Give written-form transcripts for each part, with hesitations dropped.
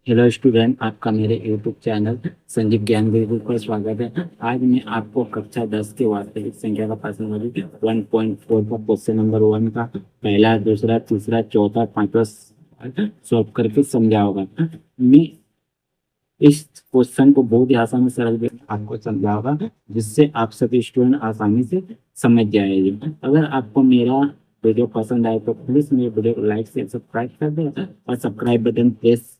Hello student, आपका मेरे YouTube channel Sanjeev ज्ञान गुरुकुल पर स्वागत है। आज मैं आपको कक्षा 10 के वास्तविक संख्या का प्रश्न नंबर 1.4 का क्वेश्चन नंबर 1 का पहला, दूसरा, तीसरा, चौथा, पांचवा सॉल्व करके समझाऊंगा। मैं इस क्वेश्चन को बहुत ही आसान और सरल वे में आपको समझाऊंगा, जिससे आप सभी स्टूडेंट आसानी से समझ जाएंगे। अगर आपको मेरा वीडियो पसंद आए तो प्लीज मेरे वीडियो को लाइक से सब्सक्राइब कर दें और सब्सक्राइब बटन प्रेस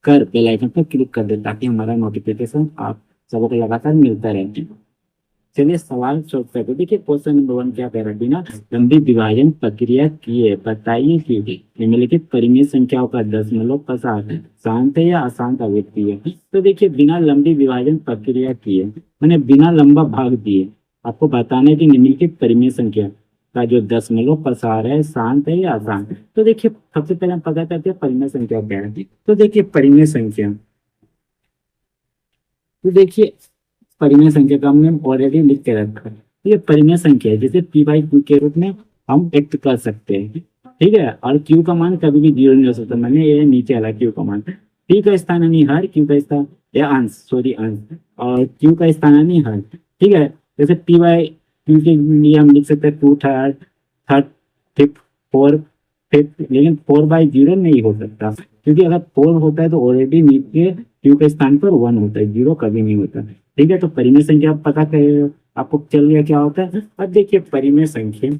कर बेल आइकन पर क्लिक कर दे, ताकि हमारा नोटिफिकेशन आप सबको लगातार मिलता रहे। चलिए सवाल सोल्व करते। देखिए क्वेश्चन नंबर 1 क्या कह रहा है, बिना लंबी विभाजन प्रक्रिया किए बताइए कि निम्नलिखित परिमेय संख्याओं का दशमलव प्रसार शांत है या अशांत आवृत्ति है। तो देखिए बिना लंबी विभाजन प्रक्रिया किए मैंने बिना लंबा भाग दिए आपको बताने की निम्नलिखित परिमेय संख्या का जो दशमलव प्रसार है शांत है या अशांत। तो देखिए सबसे पहले हम पता करते हैं परिमेय संख्या क्या है। तो देखिए परिमेय संख्या, तो देखिए परिमेय संख्या का हमने ऑलरेडी लिख के रखा है। तो ये परिमेय संख्या है जिसे पी बाई क्यू के रूप में हम व्यक्त कर सकते हैं। ठीक है, और क्यू का मान कभी भी जीरो नहीं हो सकता। मैंने ये नीचे वाला क्यू का मान, पी का स्थानानी हर, क्यू का स्थान या अंश, सॉरी अंश, और क्यू का स्थानानी हर। ठीक है, जैसे पी बाई क्यू के लिए हम लिख सकते हैं 2 third, third, fifth, four, fifth, लेकिन 4/0 नहीं हो सकता, क्योंकि अगर 4 होता है तो ऑलरेडी नीचे क्यू के स्थान पर 1 होता है, 0 कभी नहीं होता। ठीक है, तो परिमेय संख्या आप पता कर आपको चल गया क्या होता है। अब देखिए परिमेय संख्या,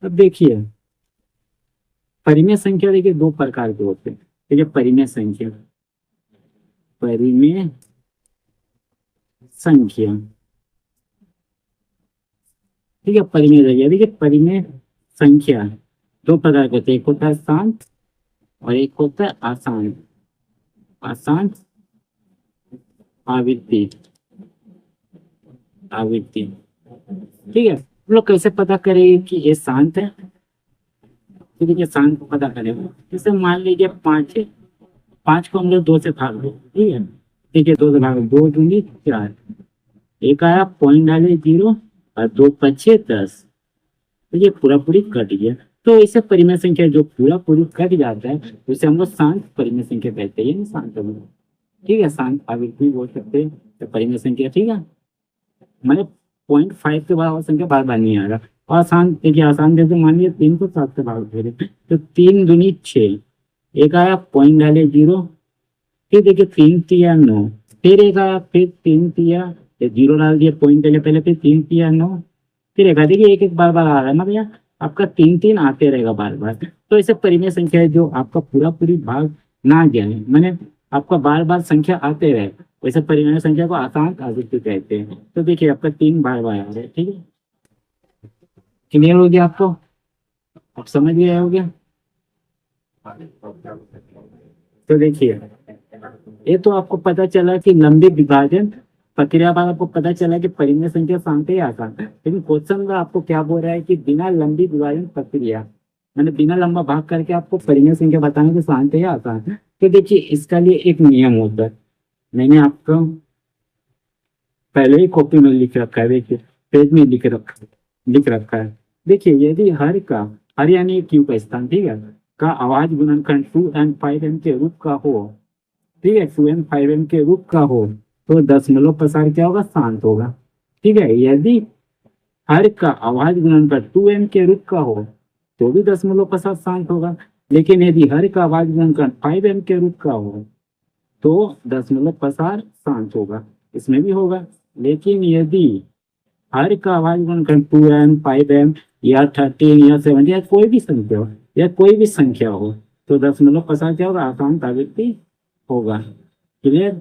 अब देखिए परिमेय संख्या देखिए दो प्रकार के होते हैं। ठीक है, परिमेय संख्या, परिमेय संख्या, ठीक है, परिमेय संख्या, देखिए परिमेय संख्या दो प्रकार के होते हैं। एक होता है शांत और एक होता है अशांत, अशांत आवृत्ति, आवृत्ति। ठीक है, हम लोग कैसे पता करेंगे कि ये शांत है। तो देखिए शांत को पता करेंगे, जैसे मान लीजिए 5 है, 5 को हम लोग 2 से भाग दो। ठीक है, देखिए 2 से भाग, 2 दूनी 4, एक आया पॉइंट डाले 0 और 2 5 10। तो ये पूरा पूरी कट गया। तो इसे परिमेय संख्या जो पूरा पूरी कट जाता है उसे हम लोग शांत परिमेय संख्या कहते हैं, यानी शांत आवृत्ति। ठीक है, शांत आवृत्ति बोल सकते हैं तो परिमेय संख्या। ठीक है, मैंने 0.5 के बाद और संख्या बार बार नहीं आ रहा। और आसान देखिए, आसान जैसे मान लिया 3 को 7 से भाग दे रहे तो 3 दूनी 6, एक आया पॉइंट डाले 0, फिर देखिए 3 तिया 9, फिर एक आया, फिर 3 तिया 0 डाल दिया पॉइंट डाले पहले, फिर 3 तिया 9, फिर एक देखिए एक एक बार बार आ रहा है ना भैया, आपका 3 3 आते रहेगा बार बार। तो ऐसे परिमेय संख्या है जो आपका पूरा पूरी भाग ना जाए, मैंने आपका बार बार संख्या आते रहे, वैसे परिमेय संख्या को अशांत आवृत्ति कहते हैं। तो देखिए आपका 3 बार बार आ रहा है। ठीक है, क्लियर हो गया आपको, आप समझ गए होगे। तो देखिए ये तो आपको पता चला कि लंबी विभाजन प्रक्रिया बाद आपको पता चला कि परिमेय संख्या शांत है या अशांत है। लेकिन क्वेश्चन में आपको क्या बोल रहा है कि बिना लंबी विभाजन प्रक्रिया, मैंने बिना लंबा भाग करके आपको परिमेय संख्या बताने की शांत है या अशांत है। तो देखिए इसका लिए एक नियम होता है, मैंने आपको पहले ही कॉपी में लिख रखा है, देखिए पेज में लिख रखा है। देखिए यदि हर यानी क्यू का स्थान, ठीक है, का आवाज गुणनखंड 2n5m के रूप का हो, ठीक है, 2n5m के रूप का हो, तो दशमलव प्रसार क्या होगा, शांत होगा। ठीक है, यदि हर का आवाज गुणनखंड 2m के रूप का हो तो भी दशमलव प्रसार शांत होगा। लेकिन यदि हर का आवाज गुणनखंड 5m के रूप का हो तो दशमलव प्रसार शांत होगा, इसमें भी होगा। लेकिन यदि हर का आवाज गुणनखंड 2m 5m या 13 या 7 या कोई भी संख्या हो, या कोई भी संख्या हो, तो दशमलव प्रसार क्या होगा, अशांत आवृत्ति होगा। क्लियर,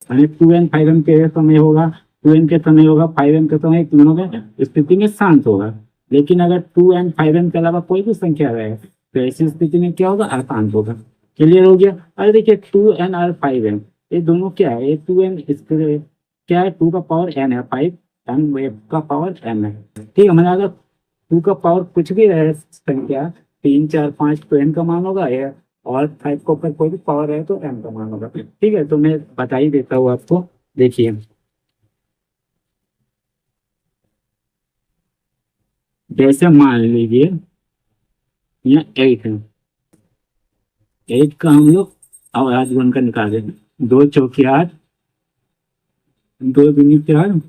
यानी 2n 5m के समय होगा, 2n के समय होगा, 5m के समय, तीनों के स्थिति में शांत होगा। लेकिन अगर 2n 5m के अलावा कोई भी संख्या रहे तो ऐसी स्थिति में क्या होगा, अशांत होगा। क्लियर हो गया। अरे देखिए 2n और 5m ये दोनों क्या है, ये 2n इसके क्या है, 2 का पावर n है, 5 m वेब का पावर m है। ठीक है, मैंने अगर 2 का पावर कुछ भी रहे संख्या, 3 4 5 तो n का मान होगा, या और 5 को ऊपर कोई भी पावर है तो m का मान होगा। ठीक है, तो मैं बता ही देता हूँ आपको। देखिए जैसे मान लीजिए यहाँ 8 है, 8 का हम लोग आवाज गुण कर निकाले, 2 चौके 8, 2 दूनी 4,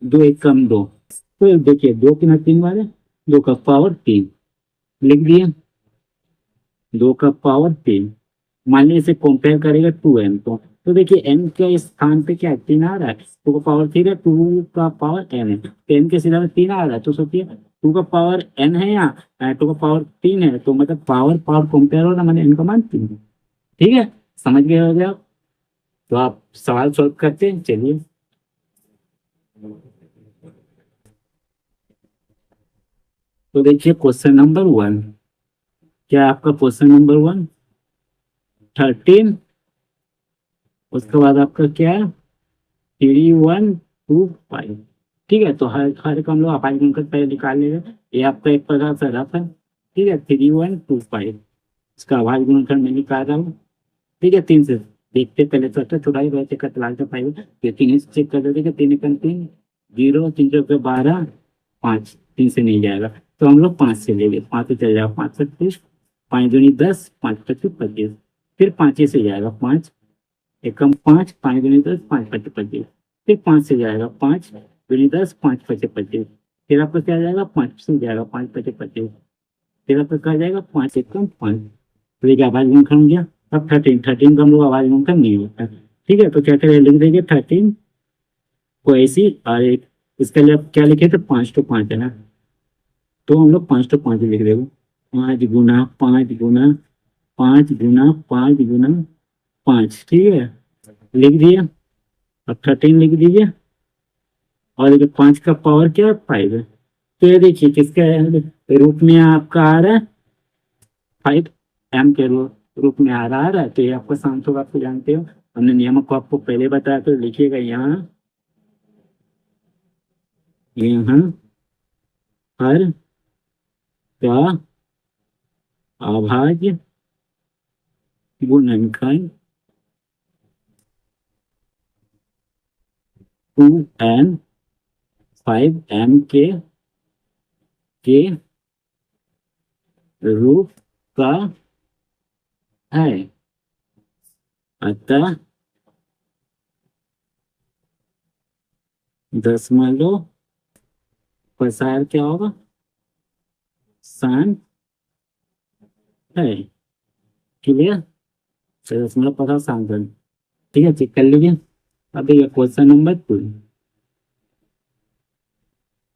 2 1 कम 2। तो देखिए 2 के 3 वाले, 2 का पावर 3 लिख दिए, 2 का पावर 3। मान लीजिए इसे कंपेयर करेगा 2n को, तो देखिए n के स्थान पे क्या 3 आ रहा है, 2 का पावर 3 है, 2 का पावर n है, तो n के सीधा में 3 आ रहा है, तो सोचिए 2 का पावर n है या 2 का पावर 3 है, तो मतलब पावर पावर कंपेयर हो रहा है, मैंने n का मान 3। ठीक है, समझ गए हो गया। तो आप सवाल सॉल्व करते हैं, चलिए। तो देखिए क्वेश्चन नंबर 1, क्या है आपका क्वेश्चन नंबर 1, 13, उसके बाद आपका क्या है 3 1 2 5। ठीक है, तो हर का हम लोग अपाई गुणकर पहले निकाल लेंगे, ये आपका एक प्रकार से रफ है। ठीक है, 3 1 2 5, इसका अभाज्य गुणनखंड मैं निकाल रहा हूँ। ठीक है, 3 से देखते पहले तो छोटा ही रहते का तलाश में पाएगा, तो 3 से चेक कर देते, 3 1 3, 0, 3 4 12, 5, 3 से नहीं जाएगा, तो हम लोग 5 से लेंगे, 5 से चल जाएगा, 5 30, 5 दूनी 10, 5 25 25, फिर 5 से जाएगा 5, 1 कम 5, 5 दूनी 10, 5 25 25, फिर 5 से जाएगा 5 दूनी 10, 5 25 25, फिर आपका क्या जाएगा 5 से जाएगा 5 25 25, फिर आपका क्या जाएगा 5 1 कम 5। तो देखिए आवाज गुणनखंड हो गया। अब 13 का हम लोग आवाज गुणनखंड नहीं होता। ठीक है, तो क्या करें, लिख देंगे 13 को ऐसी, और एक इसके लिए आप क्या लिखे थे, 5 तो 5 है ना, तो हम लोग 5 तो 5 लिख देंगे, 5 गुना 5 गुना 5 गुना 5 गुना 5। ठीक है, लिख दिए। अब 13 लिख दीजिए, और देखिए 5 का पावर क्या है 5 है, तो ये देखिए किसके रूप में आपका आ रहा है, 5m के रूप में आ रहा है, तो ये आपका शांत होगा, आपको जानते हो, हमने नियमों को आपको पहले बताया, तो लिखिएगा यहाँ, यहाँ हर का अभाज्य गुणनखंड 2n 5m के रूप का है, अतः दशमलव प्रसार क्या होगा, शांत है। क्लियर, तो दशमलव प्रसार शांत है। ठीक है, चेक कर लीजिए। अब देखिए क्वेश्चन नंबर 2,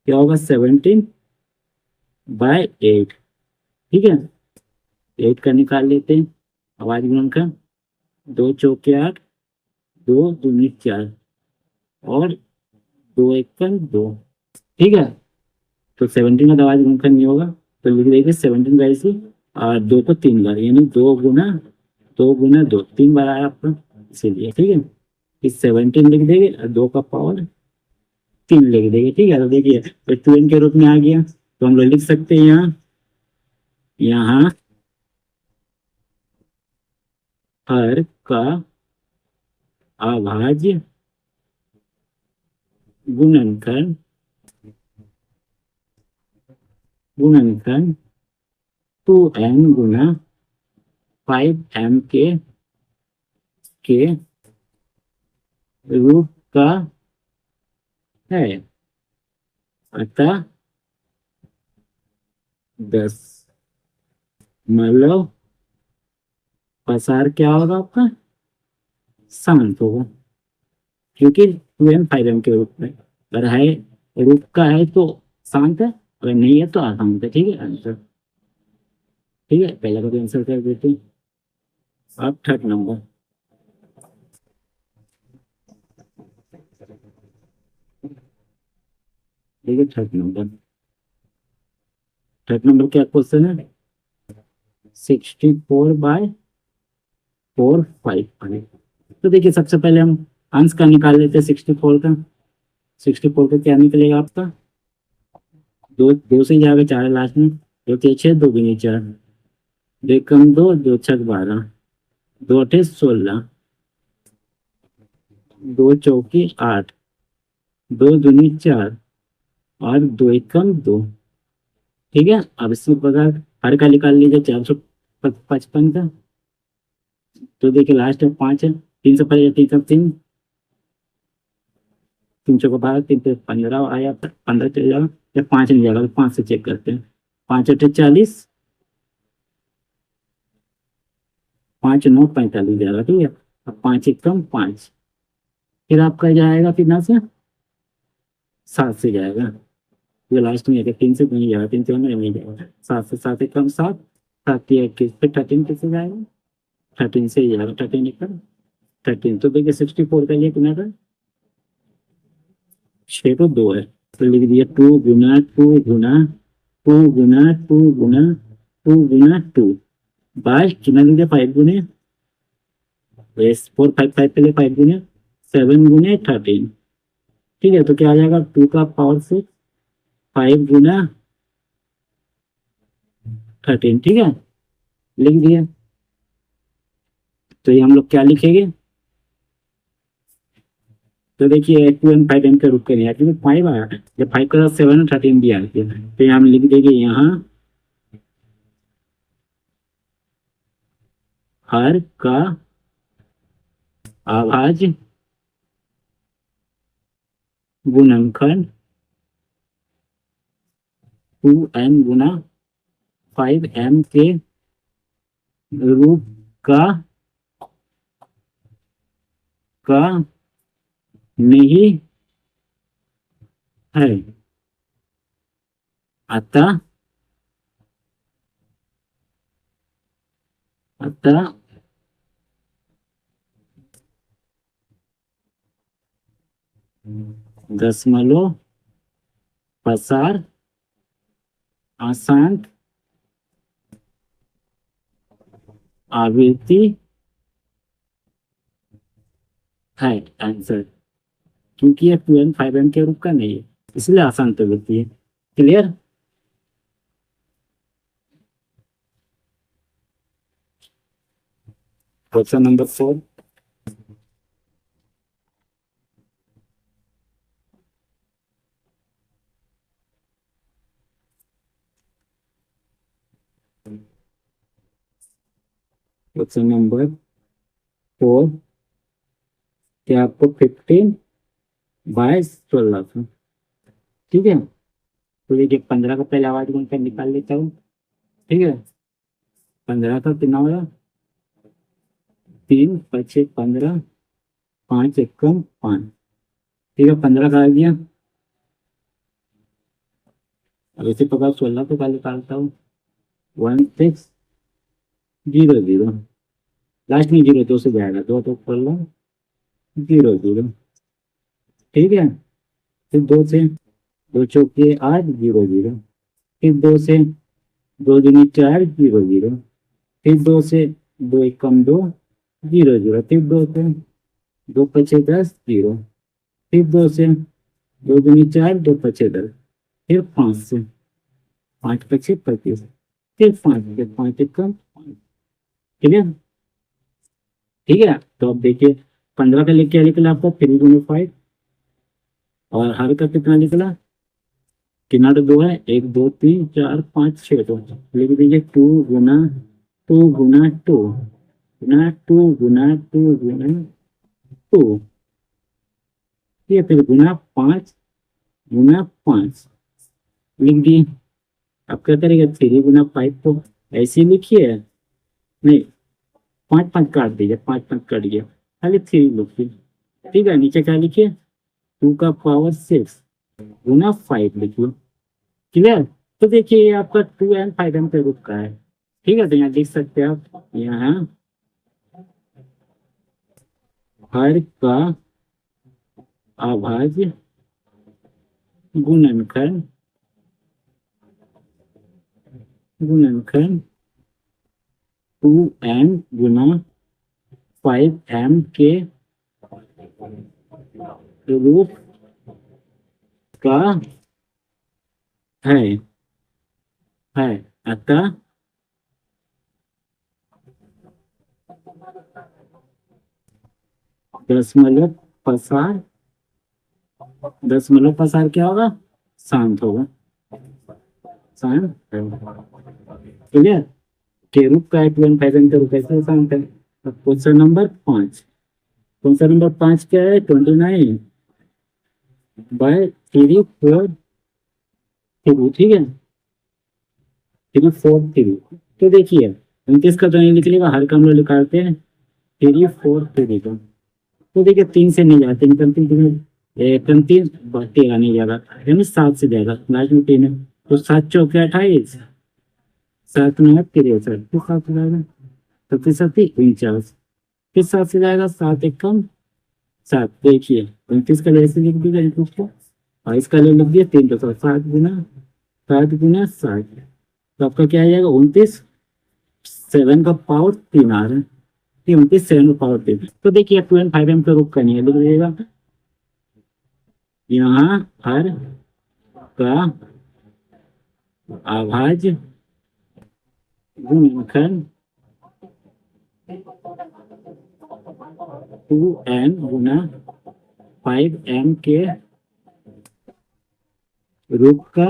क्या होगा 17/8। ठीक है, 8 का निकाल लेते हैं आवाज गुणनखंड, 2 चौके 8, 2 दूनी 4, और 2 1 2। ठीक है, तो 17 का आवाज गुणनखंड नहीं होगा, तो लिख देंगे 17 का ऐसे, और 2 को 3 बार, यानी 2 गुना 2 3 बार आया आपका, इसीलिए। ठीक है, इस 17 लिख देंगे, और 2 का पावर 3 लिख देंगे। ठीक है, तो देखिए तो 2n के रूप में आ गया, तो हम लोग लिख सकते हैं यहाँ, यहाँ हर का अभाज्य गुणनखंड गुणनखंड 2n गुना 5m के रूप का है, अतः दशमलव प्रसार क्या होगा आपका, शांत होगा, क्योंकि 2n 5m के रूप में, अगर है रूप का है तो शांत है, अगर नहीं है तो अशांत है। ठीक है, आंसर। ठीक है, पहले का तो आंसर कर देते हैं। अब थर्ड नंबर, ठीक है, थर्ड नंबर क्या क्वेश्चन है, 64/4 5। तो देखिए सबसे पहले हम अंश का निकाल लेते हैं 64 का। 64 का क्या निकलेगा आपका, 2 से जाएगा 4 लास्ट में, 2 6 2 दूनी 4, 2 कम 2, 2 छक 12, 2 8 16, 2 चौकी 8, 2 दूनी 4, और 2 एकम 2। ठीक है, अब इसमें पता हर का निकाल लीजिए 455 का। तो देखिए लास्ट में 5 है, 3 से 5 3 3 को 12, 3 से 15 आया, 15 चल जाएगा या 5 नहीं जाएगा, तो 5 से चेक करते हैं। 5 × 8 = 40, 5 × 9 = 45 जाएगा। ठीक है, अब 5 × 1 = 5, फिर आपका जाएगा कितना से, 7 से जाएगा। ये लास्ट में है, 3 से नहीं जाएगा, 3 से नहीं जाएगा, 7 से 7 = 7, 7 × 21, फिर 13 किससे जाएगा, 13 से ही जाएगा, 13 तो देखिए 64 का ये कितना था, 6 तो 2 है, तो लिख दिया 2 × 2 × 2 × 2 × 2 बाय कितना लिख दिया, 5 × 4 5 5 पहले 5 × 7 × 13। ठीक है, तो क्या आ जाएगा, 2 का पावर 6, 5 × 13। ठीक है, लिख दिया। तो ये हम लोग क्या लिखेंगे, तो देखिए 2 and 5 का रूप करें, क्योंकि 5 आया, जब 5 का 7 और 13 भी आ गया, तो यहाँ हम लिख देंगे यहाँ हर का अभाज्य गुणनखंड 2n × 5m के रूप का नहीं है। अतः दशमलव प्रसार अशांत आवृत्ति है आंसर, क्योंकि ये 2n 5m के रूप का नहीं है, इसलिए अशांत आवृत्ति है। Clear. Question number 4, question number 4 क्या आपको 15/16 था। ठीक है, तो देखिए 15 का पहले आवाज गुणनखंड निकाल लेता हूँ। ठीक है, 15 का कितना होगा, 3 × 5 = 15, 5 × 1 = 5। ठीक है, 15 का आ गया। अब इसी प्रकार 16 को निकालता हूँ, 1600, लास्ट में 0 2 से जाएगा, 2 तो 16 0 0। ठीक है, फिर 2 से 2 × 4 = 8 0 0, फिर 2 से 2 दूनी 4 0 0, फिर 2 से 2 × 1 = 2 0 0, फिर 2 से 2 × 5 = 10 0, फिर 2 से 2 दूनी 4 2 × 5 = 10, फिर 5 से 5 × 5 = 25, फिर 5 से 5 × 1 = 5। ठीक है। ठीक है, तो अब देखिए 15 का लिख क्या निकला आपका, 3 × 5, और हर का कितना निकला, कितना तो 2 है, 1 2 3 4 5 6, तो लिख दीजिए 2 × 2 × 2 × 2, ये फिर गुना 5 × 5 लिख दिए। अब क्या करेगा, 3 × 5 तो ऐसे ही लिखिए, नहीं 5 5 काट दीजिए, 5 5 कट गया, खाली 3 लिखिए। ठीक है, नीचे क्या लिखिए, 2 का पावर 6 × 5 लिखिए। क्लियर। तो देखिए ये आपका 2n 5m के रूप का है। ठीक है, तो यहाँ लिख सकते हैं आप, यहाँ हर का अभाज्य गुणनखंड 2n × 5m के रूप का है अतः दशमलव प्रसार क्या होगा, शांत होगा, शांत। क्लियर। के रूप का 25 का रूप कैसे शांत है। क्वेश्चन नंबर 5, क्वेश्चन नंबर 5 क्या है, 29 बाय 3 4 3, ठीक है, 3 4 3। तो देखिए 29 का तो नहीं निकलेगा, हर का हम लोग निकालते हैं 3 4 3 का। तो देखिए 3 से नहीं जाते, 3 13 नहीं जाएगा, यानी 7 से जाएगा, लास्ट में 3 है, तो 7 चौके 28, 7 9 63, फिर 7 से जाएगा, 37 49, फिर 7 से जाएगा, 7 1 कम 7। देखिए 29 का जैसे लिख दिया इनपुट को, और इसका ले लिख दिया 3 तो 7 गुना तो आपका क्या आ जाएगा 29, 7 का पावर 3 आ रहा है, 29 7 का पावर 3। तो देखिए 2.5 का रूप करनी है, लिख दीजिएगा यहाँ हर का अभाज्य गुणनखंड 2n गुना 5m के रूप का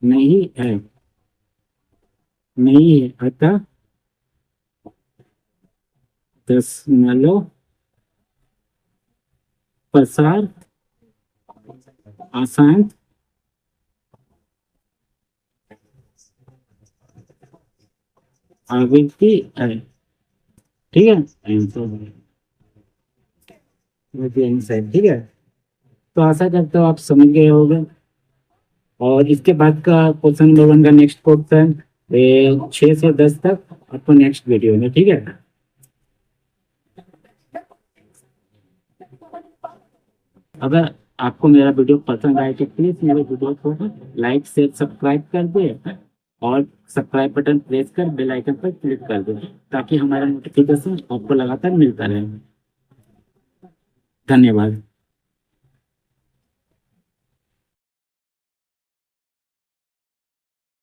नहीं है, अतः दशमलव प्रसार आसान आवृत्ति है, ठीक है, ठीक है। तो आशा करता हूँ आप समझ गए होंगे, और इसके बाद का क्वेश्चन नंबर 1 का नेक्स्ट क्वेश्चन 6 से 10 तक आपको नेक्स्ट वीडियो में, ठीक है। अगर आपको मेरा वीडियो पसंद आए तो प्लीज मेरे वीडियो को लाइक शेयर सब्सक्राइब कर दे, और सब्सक्राइब बटन प्रेस कर बेल आइकन पर क्लिक कर दे, ताकि हमारा नोटिफिकेशन आपको लगातार मिलता रहे। धन्यवाद।